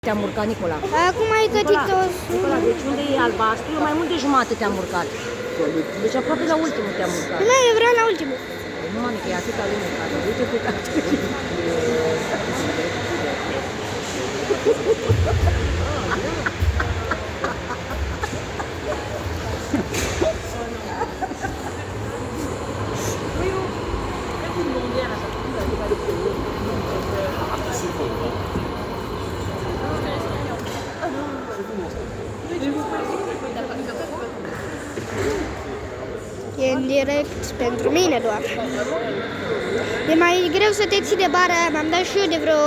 Te-am urcat, Nicola. Acum ai gătit o... Nicola, deci unde e albastru, eu mai mult de jumate te-am urcat. Deci aproape la ultimul te-am urcat. Nu, eu vreau la ultimul. Nu, mami, că e atâta lume care uite pe care E în direct pentru mine doar. E mai greu să te ții de bara aia. M-am dat și eu de vreo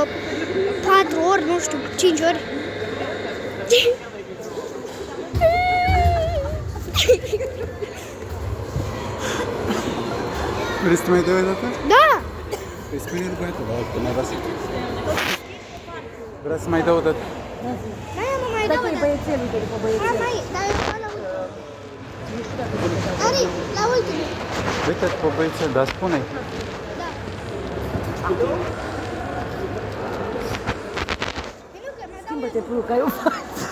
4 ori, nu știu, 5 ori. Vrei să te mai dai o dată? Da! Păi spune-i lui băiatul, dar că n-ai văzut. Vrea să mai dau o dată. Da, eu nu mai Dar dau tu e o dată. băiețel, uite, după Da, băiețel. mai, dar eu vreau la ultimul. Ari, la ultimul. Uite-te pe băiețel, dar spune-i. Da. Schimbă-te, Plu, că ai o față.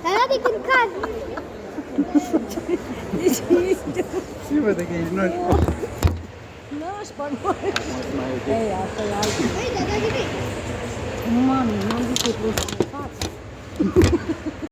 Dar da de când cad. Și vede că ești noștri. Nașpa, nu. Ei, asta e altul. Băi, dar da de bine. Nu, mami, nu am zis că e Plu, să față.